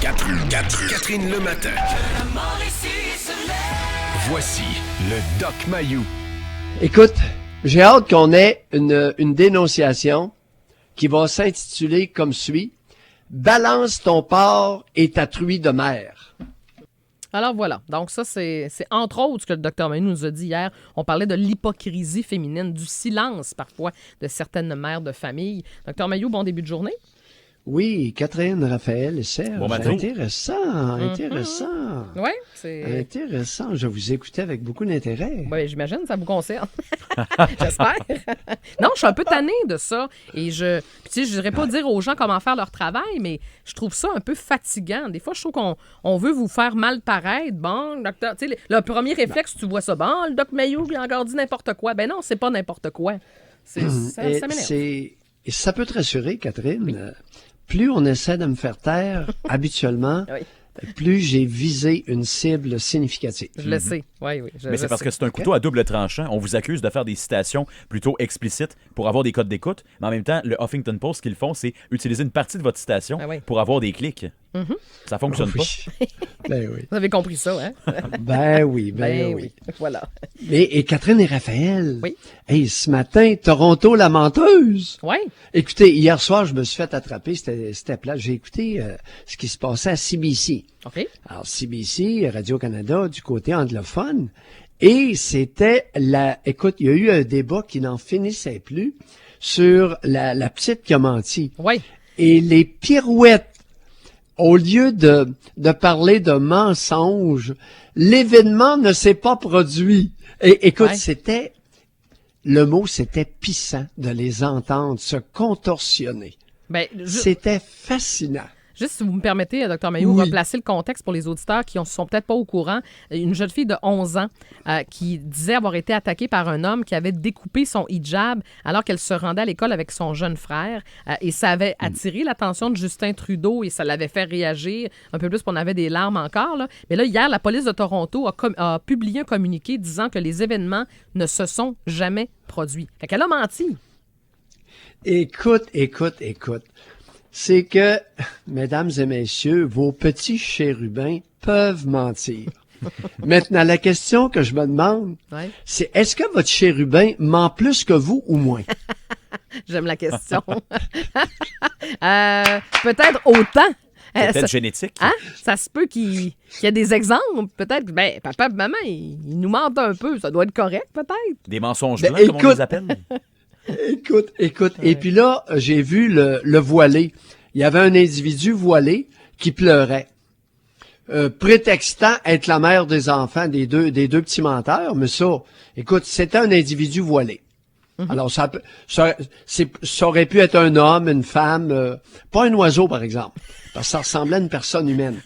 Catherine le matin. Voici le Doc Mayou. Écoute, j'ai hâte qu'on ait une dénonciation qui va s'intituler comme suit. Balance ton porc et ta truie de mer. Alors voilà, donc ça c'est entre autres ce que le docteur Mayou nous a dit hier. On parlait de l'hypocrisie féminine, du silence parfois de certaines mères de famille. Docteur Mayou, bon début de journée. Oui, Catherine, Raphaël et Serge. Bon matin. Intéressant. Oui, c'est... Intéressant. Je vous écoutais avec beaucoup d'intérêt. Oui, j'imagine, ça vous concerne. J'espère. Non, je suis un peu tannée de ça. Et je dirais pas dire aux gens comment faire leur travail, mais je trouve ça un peu fatigant. Des fois, je trouve qu'on veut vous faire mal paraître. Bon, le docteur, tu sais, le premier réflexe, tu vois ça. Bon, le doc Mayou, il a encore dit n'importe quoi. Ben non, c'est pas n'importe quoi. Ça m'énerve. Et ça peut te rassurer, Catherine. Oui. Plus on essaie de me faire taire, habituellement, oui. Plus j'ai visé une cible significative. Je le sais, oui. Mais c'est parce que c'est un couteau à double tranchant. On vous accuse de faire des citations plutôt explicites pour avoir des codes d'écoute, mais en même temps, le Huffington Post, ce qu'ils font, c'est utiliser une partie de votre citation pour avoir des clics. Mm-hmm. Ça fonctionne pas. Ben oui. Vous avez compris ça, hein? Ben oui. Voilà. Et Catherine et Raphaël, oui. Hey, ce matin, Toronto la menteuse. Oui. Écoutez, hier soir, je me suis fait attraper, c'était plat. J'ai écouté ce qui se passait à CBC. OK. Alors, CBC, Radio-Canada, du côté anglophone. Et c'était écoute, il y a eu un débat qui n'en finissait plus sur la petite qui a menti. Oui. Et les pirouettes, au lieu de parler de mensonges, l'événement ne s'est pas produit. Et écoute, le mot, c'était pissant de les entendre se contorsionner. C'était fascinant. Juste si vous me permettez, Dr Mayou, replacer le contexte pour les auditeurs qui ne sont peut-être pas au courant. Une jeune fille de 11 ans qui disait avoir été attaquée par un homme qui avait découpé son hijab alors qu'elle se rendait à l'école avec son jeune frère. Et ça avait attiré l'attention de Justin Trudeau et ça l'avait fait réagir un peu plus, on avait des larmes encore. Là. Mais là, hier, la police de Toronto a publié un communiqué disant que les événements ne se sont jamais produits. Fait qu'elle a menti. Écoute. C'est que, mesdames et messieurs, vos petits chérubins peuvent mentir. Maintenant, la question que je me demande, c'est est-ce que votre chérubin ment plus que vous ou moins? J'aime la question. Peut-être autant. Peut-être génétique. Hein? Ça se peut qu'il y ait des exemples. Peut-être que papa et maman, ils nous mentent un peu. Ça doit être correct, peut-être. Des mensonges blancs, comme on les appelle. Écoute. Et puis là, j'ai vu le voilé. Il y avait un individu voilé qui pleurait, prétextant être la mère des enfants des deux petits menteurs. Mais ça, écoute, c'était un individu voilé. Mm-hmm. Alors, ça aurait pu être un homme, une femme, pas un oiseau, par exemple, parce que ça ressemblait à une personne humaine.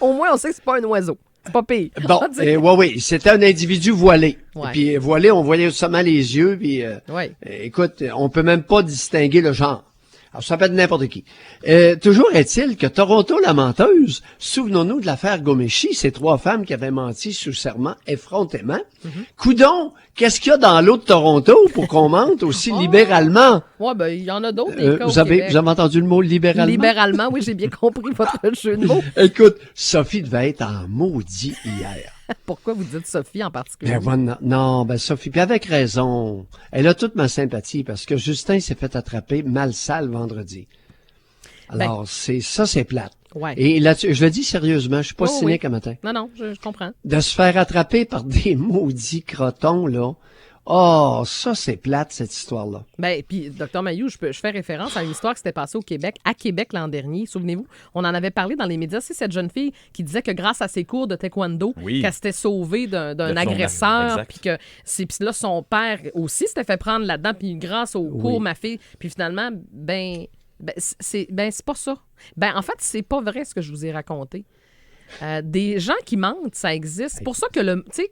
Au moins, on sait que c'est pas un oiseau. C'est pas pire. Bon, oui, c'était un individu voilé. Ouais. Et puis voilé, on voyait seulement les yeux. Puis, écoute, on peut même pas distinguer le genre. Alors, ça peut être n'importe qui. Toujours est-il que Toronto la menteuse, souvenons-nous de l'affaire Ghomeshi, ces 3 femmes qui avaient menti sous serment effrontément. Mm-hmm. Coudon, qu'est-ce qu'il y a dans l'eau de Toronto pour qu'on mente aussi libéralement? Oui, il y en a d'autres. Vous avez entendu le mot libéralement? Libéralement, oui, j'ai bien compris votre jeu de mots. Écoute, Sophie devait être en maudit hier. Pourquoi vous dites Sophie en particulier? Sophie, puis avec raison. Elle a toute ma sympathie parce que Justin s'est fait attraper mal sale vendredi. Alors, c'est plate. Ouais. Et là-dessus, je le dis sérieusement, je suis pas cynique un matin. Non, je comprends. De se faire attraper par des maudits crotons, là. Oh, ça, c'est plate, cette histoire-là. Puis, Dr Mayou, je fais référence à une histoire qui s'était passée au Québec, à Québec l'an dernier. Souvenez-vous, on en avait parlé dans les médias. C'est cette jeune fille qui disait que grâce à ses cours de taekwondo, qu'elle s'était sauvée d'un agresseur. Puis que puis là, son père aussi s'était fait prendre là-dedans. Puis grâce aux cours, ma fille. Puis finalement, c'est pas ça. En fait, c'est pas vrai ce que je vous ai raconté. Des gens qui mentent, ça existe. C'est pour ça que,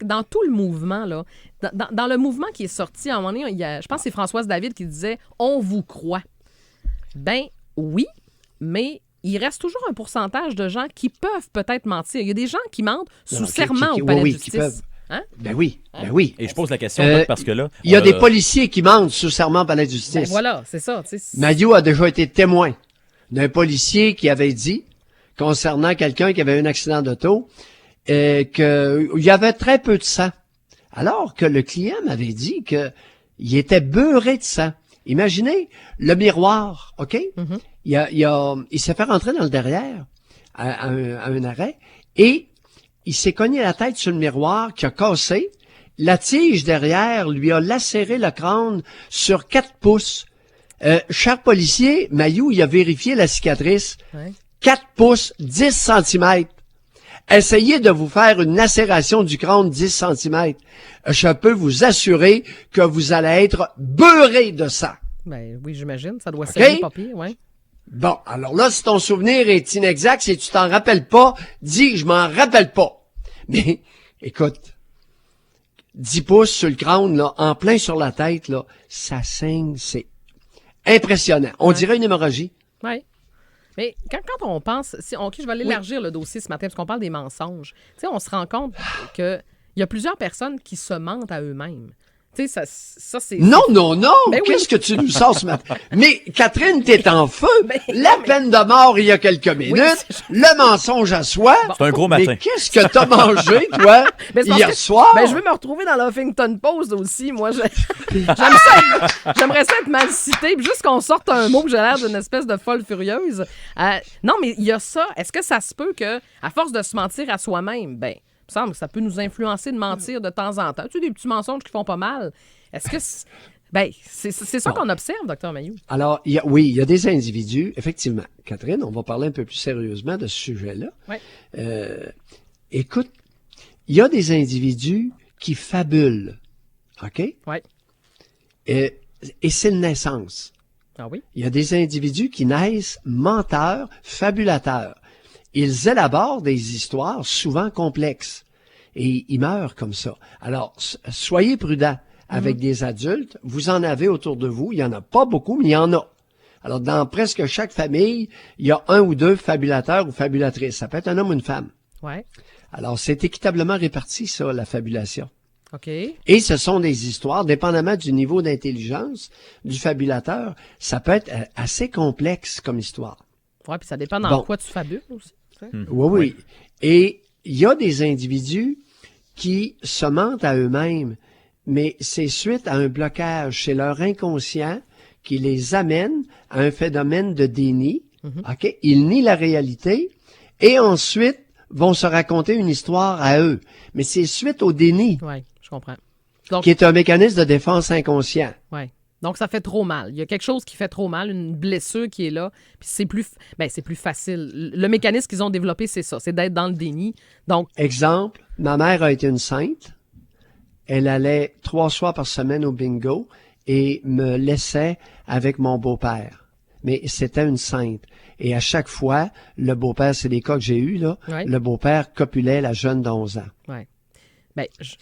dans tout le mouvement, là, dans le mouvement qui est sorti, à un moment donné, je pense que c'est Françoise David qui disait « On vous croit ». Oui, mais il reste toujours un pourcentage de gens qui peuvent peut-être mentir. Il y a des gens qui mentent sous serment au palais de justice. Qui peuvent. Hein? Ben oui. Et je pose la question parce que là... Il y a des policiers qui mentent sous serment au palais de justice. Voilà, c'est ça. Mayou a déjà été témoin. d'un policier qui avait dit, concernant quelqu'un qui avait eu un accident d'auto, qu'il y avait très peu de sang. Alors que le client m'avait dit que il était beurré de sang. Imaginez le miroir, OK? Mm-hmm. Il s'est fait rentrer dans le derrière à un arrêt et il s'est cogné la tête sur le miroir qui a cassé. La tige derrière lui a lacéré le crâne sur 4 pouces. Cher policier, Mayou, il a vérifié la cicatrice. Ouais. 4 pouces, 10 cm. Essayez de vous faire une lacération du crâne 10 cm. Je peux vous assurer que vous allez être beurré de sang. Ben oui, j'imagine. Ça doit saigner pas pire, ouais. Bon, alors là, si ton souvenir est inexact, si tu t'en rappelles pas, dis « je m'en rappelle pas ». Mais, écoute, 10 pouces sur le crâne, là, en plein sur la tête, là, ça saigne, c'est impressionnant. On dirait une hémorragie. Oui. Mais quand on pense, OK, je vais l'élargir le dossier ce matin parce qu'on parle des mensonges. Tu sais, on se rend compte qu'il y a plusieurs personnes qui se mentent à eux-mêmes. Tu sais, ça c'est... Non! Ben qu'est-ce que tu nous sors ce matin? Mais Catherine, t'es en feu! Peine de mort il y a quelques minutes, le mensonge à soi. Bon. C'est un gros matin. Mais qu'est-ce que t'as mangé, toi, hier soir? Ben, je veux me retrouver dans l'Huffington Post aussi, moi. J'aimerais ça être mal cité, puis juste qu'on sorte un mot que j'ai l'air d'une espèce de folle furieuse. Non, mais il y a ça. Est-ce que ça se peut que, à force de se mentir à soi-même, il me semble que ça peut nous influencer de mentir de temps en temps. Tu sais, des petits mensonges qui font pas mal. Est-ce que... c'est ça qu'on observe, Dr. Mayou. Alors, il y a des individus, effectivement. Catherine, on va parler un peu plus sérieusement de ce sujet-là. Ouais. Écoute, il y a des individus qui fabulent. OK? Oui. Et c'est une naissance. Ah oui? Il y a des individus qui naissent menteurs, fabulateurs. Ils élaborent des histoires souvent complexes et ils meurent comme ça. Alors, soyez prudents avec des adultes. Vous en avez autour de vous. Il y en a pas beaucoup, mais il y en a. Alors, dans presque chaque famille, il y a 1 ou 2 fabulateurs ou fabulatrices. Ça peut être un homme ou une femme. Ouais. Alors, c'est équitablement réparti, ça, la fabulation. OK. Et ce sont des histoires, dépendamment du niveau d'intelligence du fabulateur, ça peut être assez complexe comme histoire. Oui, puis ça dépend dans quoi tu fabules aussi. Oui. Et il y a des individus qui se mentent à eux-mêmes, mais c'est suite à un blocage chez leur inconscient qui les amène à un phénomène de déni. OK? Ils nient la réalité et ensuite vont se raconter une histoire à eux. Mais c'est suite au déni. Oui, je comprends. Donc, qui est un mécanisme de défense inconscient. Oui. Donc, ça fait trop mal. Il y a quelque chose qui fait trop mal, une blessure qui est là, puis c'est plus facile. Le mécanisme qu'ils ont développé, c'est ça, c'est d'être dans le déni. Donc, exemple, ma mère a été une sainte. Elle allait 3 soirs par semaine au bingo et me laissait avec mon beau-père. Mais c'était une sainte. Et à chaque fois, le beau-père, c'est des cas que j'ai eus, là, le beau-père copulait la jeune d'11 ans. Oui.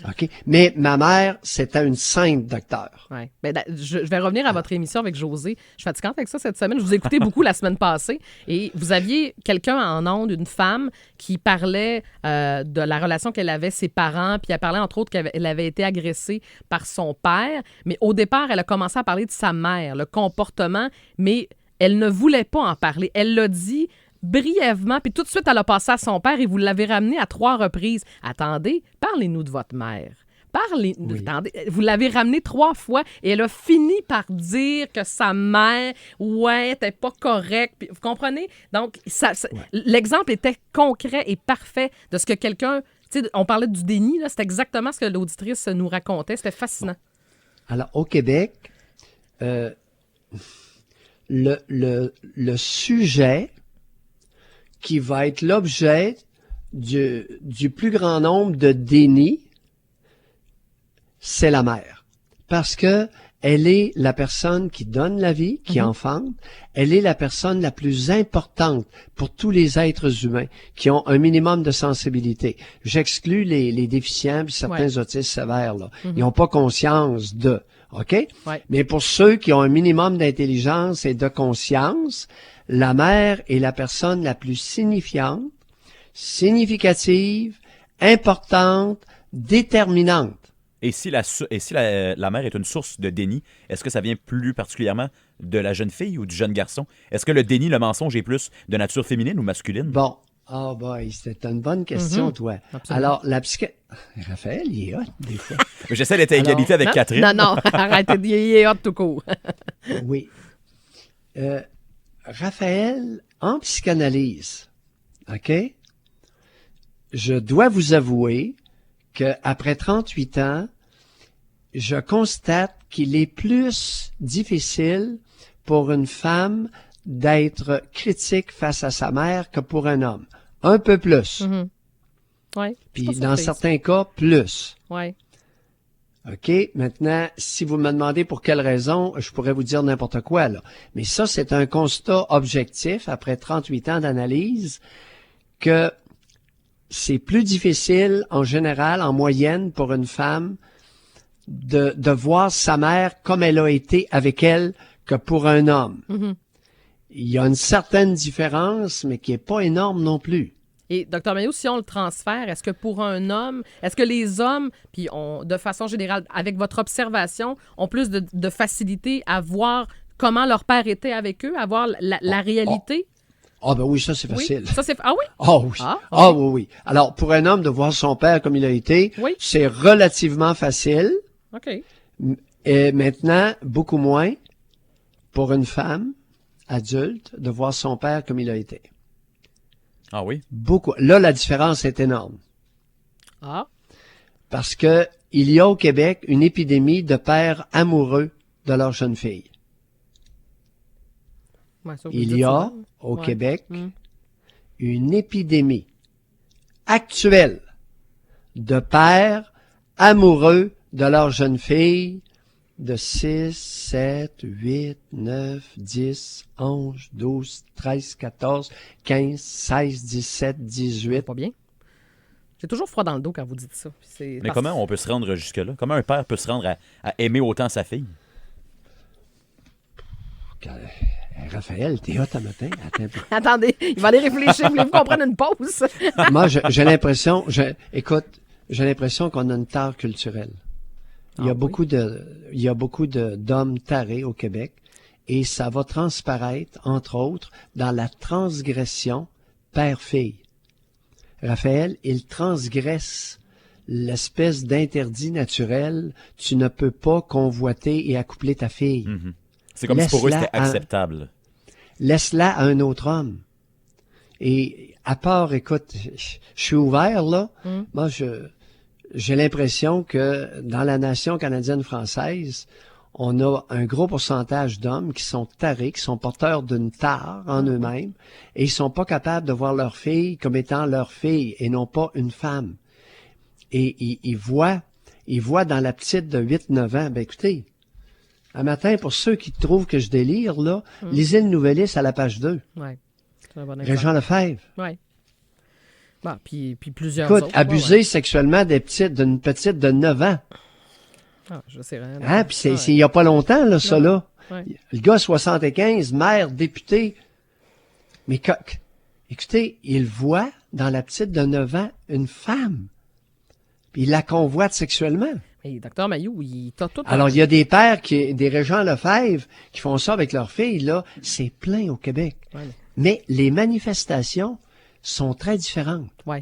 OK. Mais ma mère, c'était une sainte, docteur. Oui. Je vais revenir à votre émission avec Josée. Je suis fatigante avec ça cette semaine. Je vous ai écouté beaucoup la semaine passée. Et vous aviez quelqu'un en ondes, une femme, qui parlait de la relation qu'elle avait ses parents. Puis elle parlait, entre autres, qu'elle avait été agressée par son père. Mais au départ, elle a commencé à parler de sa mère, le comportement. Mais elle ne voulait pas en parler. Elle l'a dit brièvement, puis tout de suite, elle a passé à son père et vous l'avez ramené à 3 reprises. Attendez, parlez-nous de votre mère. Attendez, vous l'avez ramené 3 fois et elle a fini par dire que sa mère, était pas correcte. Puis, vous comprenez? Donc, l'exemple était concret et parfait de ce que quelqu'un... Tu sais, on parlait du déni, là, c'est exactement ce que l'auditrice nous racontait. C'était fascinant. Alors, au Québec, le sujet qui va être l'objet du plus grand nombre de dénis, c'est la mère. Parce que elle est la personne qui donne la vie, qui enfante. Elle est la personne la plus importante pour tous les êtres humains qui ont un minimum de sensibilité. J'exclus les déficients puis certains autistes sévères, là. Ils n'ont pas conscience de... OK? Ouais. Mais pour ceux qui ont un minimum d'intelligence et de conscience, la mère est la personne la plus significative, importante, déterminante. Et si la mère est une source de déni, est-ce que ça vient plus particulièrement de la jeune fille ou du jeune garçon? Est-ce que le déni, le mensonge est plus de nature féminine ou masculine? Bon. C'était une bonne question, toi. Absolument. Alors, Raphaël, il est hot, des fois. J'essaie d'être à égalité avec Catherine. Non, arrêtez, il est hot tout court. Oui. Raphaël, en psychanalyse, OK? Je dois vous avouer qu'après 38 ans, je constate qu'il est plus difficile pour une femme d'être critique face à sa mère que pour un homme. Un peu plus. Mm-hmm. Ouais. Puis dans certains cas, plus. Ouais. OK? Maintenant, si vous me demandez pour quelle raison, je pourrais vous dire n'importe quoi, là. Mais ça, c'est un constat objectif, après 38 ans d'analyse, que c'est plus difficile, en général, en moyenne, pour une femme, de voir sa mère comme elle a été avec elle que pour un homme. Mm-hmm. Il y a une certaine différence, mais qui est pas énorme non plus. Et Dr Mailloux, si on le transfère, est-ce que pour un homme, est-ce que les hommes, puis de façon générale, avec votre observation, ont plus de facilité à voir comment leur père était avec eux, à voir la réalité? Ben oui, ça c'est facile. Oui? Ça, c'est... Ah oui? Oui. Okay. Oui. Alors, pour un homme de voir son père comme il a été, c'est relativement facile. OK. Et maintenant, beaucoup moins pour une femme adulte de voir son père comme il a été. Ah oui? Beaucoup. Là, la différence est énorme. Ah. Parce que il y a au Québec une épidémie de pères amoureux de leur jeune fille. Ouais, ça, il y a au Québec une épidémie actuelle de pères amoureux de leur jeune fille de 6, 7, 8, 9, 10, 11, 12, 13, 14, 15, 16, 17, 18. Pas bien. J'ai toujours froid dans le dos quand vous dites ça. Mais comment on peut se rendre jusque-là? Comment un père peut se rendre à aimer autant sa fille? Raphaël, t'es hot à matin. Attendez, il va aller réfléchir. Voulez-vous qu'on prenne une pause? Moi, j'ai l'impression, j'ai l'impression qu'on a une tare culturelle. Il y a beaucoup d'hommes tarés au Québec et ça va transparaître, entre autres, dans la transgression père-fille. Raphaël, il transgresse l'espèce d'interdit naturel. Tu ne peux pas convoiter et accoupler ta fille. Mm-hmm. C'est comme si pour eux, c'était acceptable. Laisse-la à un autre homme. Et à part, écoute, je suis ouvert, là. Moi, j'ai l'impression que dans la nation canadienne-française, on a un gros pourcentage d'hommes qui sont tarés, qui sont porteurs d'une tare en eux-mêmes, et ils sont pas capables de voir leur fille comme étant leur fille et non pas une femme. Et ils voient dans la petite de 8-9 ans, ben écoutez, un matin, pour ceux qui trouvent que je délire, là, lisez le Nouvelliste à la page 2. Ouais. C'est un bon exemple. Régent Lefebvre. Oui. Bon, puis plusieurs Écoute, autres. abuser sexuellement d'une petite de 9 ans. Ah, je sais rien. Hein? Puis c'est il y a pas longtemps, là, ça, là. Ouais. Le gars, 75, maire, député. Mais écoutez, il voit dans la petite de 9 ans une femme. Puis il la convoite sexuellement. Et Dr Mailloux, il t'a tout... Alors, il y a des pères, des Régent Lefebvre, qui font ça avec leurs filles, là. C'est plein au Québec. Ouais. Mais les manifestations sont très différentes. Oui.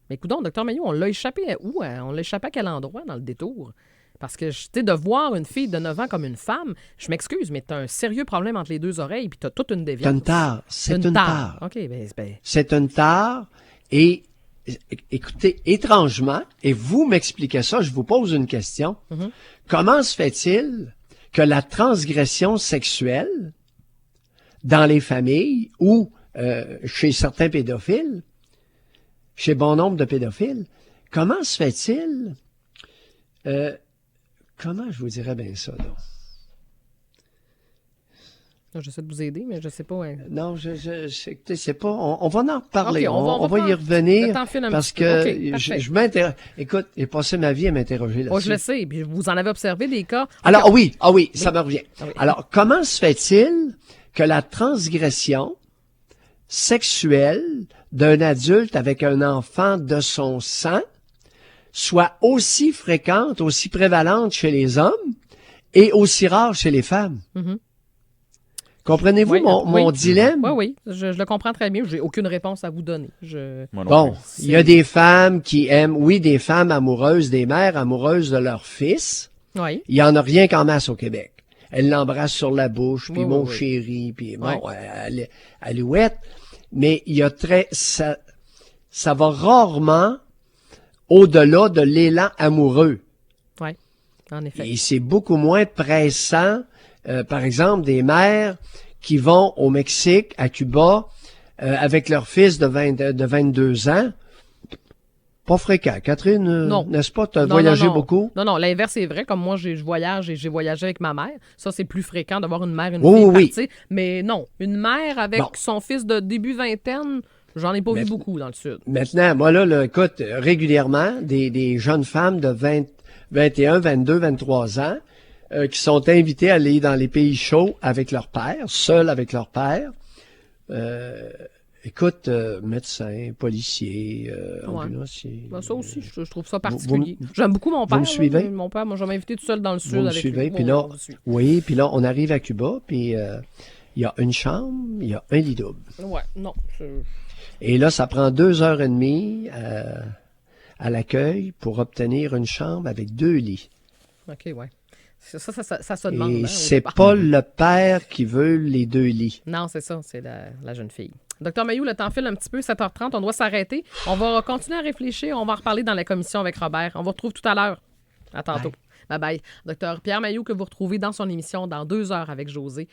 Mais écoute donc, Dr Mailloux, on l'a échappé à où? On l'a échappé à quel endroit dans le détour? Parce que, tu sais, de voir une fille de 9 ans comme une femme, je m'excuse, mais t'as un sérieux problème entre les deux oreilles, puis t'as toute une déviance. T'as une tare. C'est une tare. OK, ben... C'est une tare, et écoutez, étrangement, et vous m'expliquez ça, je vous pose une question. Comment se fait-il que la transgression sexuelle dans les familles ou chez certains pédophiles, chez bon nombre de pédophiles, comment se fait-il, comment je vous dirais bien ça, là? J'essaie de vous aider, mais je sais pas. Hein. Non, écoutez, c'est pas. On va en reparler. Okay, on va y revenir parce que okay, je m'interroge. Écoute, j'ai passé ma vie à m'interroger là-dessus. Oh, je le sais. Puis vous en avez observé des cas. Alors oui, ça me revient. Ah, oui. Alors, comment se fait-il que la transgression sexuelle d'un adulte avec un enfant de son sang soit aussi fréquente, aussi prévalente chez les hommes et aussi rare chez les femmes. Mm-hmm. Comprenez-vous mon dilemme? Oui, je le comprends très bien. J'ai aucune réponse à vous donner. Bon, il y a des femmes qui aiment, des femmes amoureuses, des mères amoureuses de leur fils. Oui. Il y en a rien qu'en masse au Québec. Elle l'embrasse sur la bouche, puis mon chéri, puis Alouette. Mais il y a ça va rarement au-delà de l'élan amoureux. Oui, en effet. Et c'est beaucoup moins pressant, par exemple, des mères qui vont au Mexique, à Cuba, avec leur fils de 22 ans. Pas fréquent. Catherine, n'est-ce pas? Tu as voyagé beaucoup? Non, l'inverse est vrai. Comme moi, je voyage et j'ai voyagé avec ma mère. Ça, c'est plus fréquent d'avoir une mère et une fille partie. Mais non, une mère avec son fils de début vingtaine, j'en ai pas vu beaucoup dans le Sud. Maintenant, moi, là, écoute, régulièrement, des jeunes femmes de 21, 22, 23 ans qui sont invitées à aller dans les pays chauds avec leur père, seuls avec leur père. Écoute, médecin, policier, ambulancier. Ça aussi, je trouve ça particulier. J'aime beaucoup mon père. Vous me suivez? Mon père, moi, je m'ai invité tout seul dans le Sud. Vous me suivez? Puis là, puis là, on arrive à Cuba, puis il y a une chambre, il y a un lit double. Ouais, non. Et là, ça prend 2h30 à l'accueil pour obtenir une chambre avec 2 lits. OK, ouais. Ça se demande. Et c'est pas le père qui veut les 2 lits. Non, c'est ça, c'est la jeune fille. Docteur Mailloux, le temps file un petit peu, 7h30, on doit s'arrêter. On va continuer à réfléchir, on va en reparler dans la commission avec Robert. On vous retrouve tout à l'heure. À tantôt. Bye bye. Docteur Pierre Mailloux, que vous retrouvez dans son émission dans 2 heures avec Josée